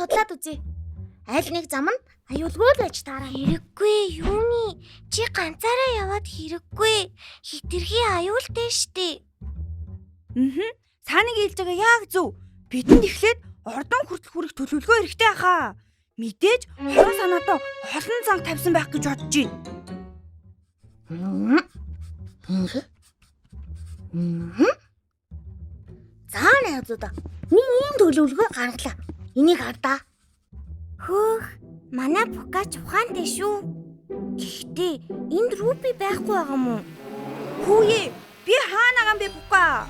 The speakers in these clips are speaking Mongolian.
судлаад үзье. Аль нэг зам нь аюулгүй л байж таараа. Хэрэггүй юуны чи ганцаараа яваад хэрэггүй. Хитрхи аюултай штэ. Саныг хэлж байгаа яг зөв. Бидэнд эхлээд ордон хүртэл хүрэх төлөвлөгөө хэрэгтэй хаа. Мэдээж хорон санаатаа холон занг тавьсан байх гэж бодож байна. За найзуудаа. Ийм төлөвлөгөө гаргалаа. Энийг хардаа. Хөөх, манай Пукач ухаантай шүү. Гэхдээ энд Рупи байхгүй байгаа мó? Хүүе, би хаана байгаа юм бэ Пука?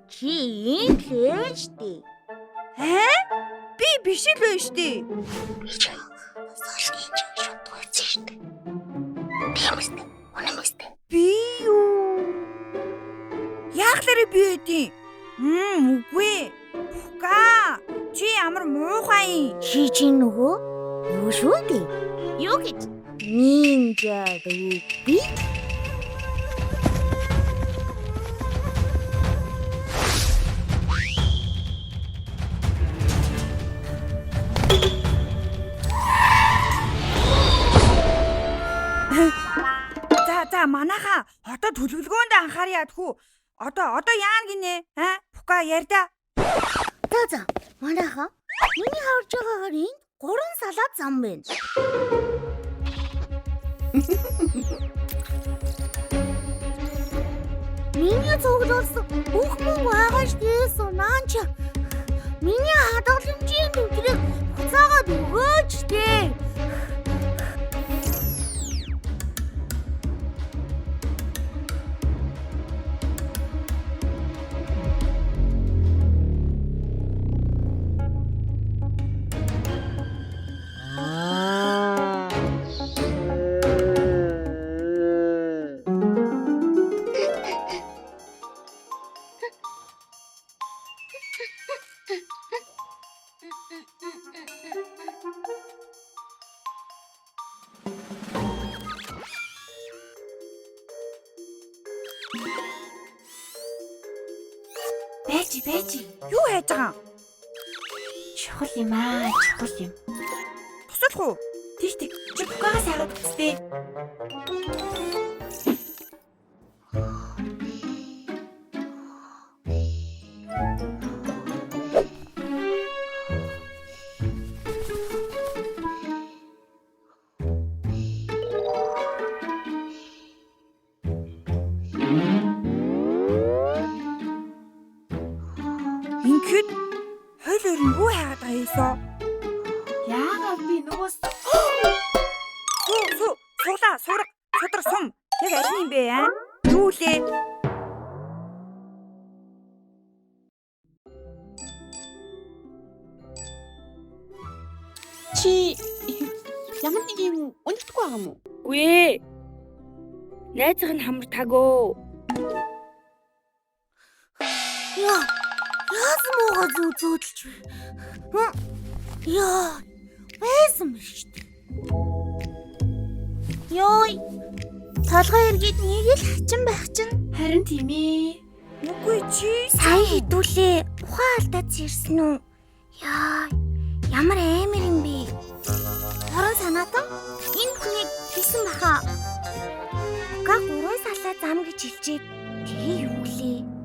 Чи ийм л штэ. Би биш л байна штэ. Би ч солгийн шууд үзсэн штэ. Бимэстэ, үнэмэстэ. Би юу? Яахлаарэ би хэдий? Үгүй. Пука, чи ямар муухай. Чи чинь нөгөө юу шүү дээ? Юу гэж? Нинжа Рупи. За манайха одоо төлөвлөгөөнд анхааръя адгүй. Одоо яана гинэ? Пука ярьда. За манайха миний харж байгаагаар энд 3 салаад зам байна. Миний цуглуулсан бүх мөнгө байгаа штэ Сунаанч. Миний хадгаламжийн төвдрийг буцаагаад өгөөч дээ. Бэжи. Юу хайж байгаа? Чухал юм аа, чухал юм. Туслах уу? Тийш чи Пукагаас хараад үзтээ. Ингээд хойлоор нь юу хайгаад байгаа юмсоо? Яагаад би нөгөө Судар сум. Яг аль нь юм бэ аа? Юу лээ? Чи ямар нэг юм унтдаггүй байгаа мó? Үгүй ээ. Найзах нь хамар тагөө. Яасан муугаа зөөдөлж вэ? Яа, байсан биш үү? Йой. Толгой эргээд нэг л хачин байх чинь. Харин тийм ээ. Үгүй чи Сая хідүүлээ. Ухаан алдаад ирсэн үү? Яа, ямар амар юм бэ? Хорон санаатан энэ хүнийг хийсэн баха. Пука 3 салаа зам гэж хэлжээ. Тэгээ юу лээ?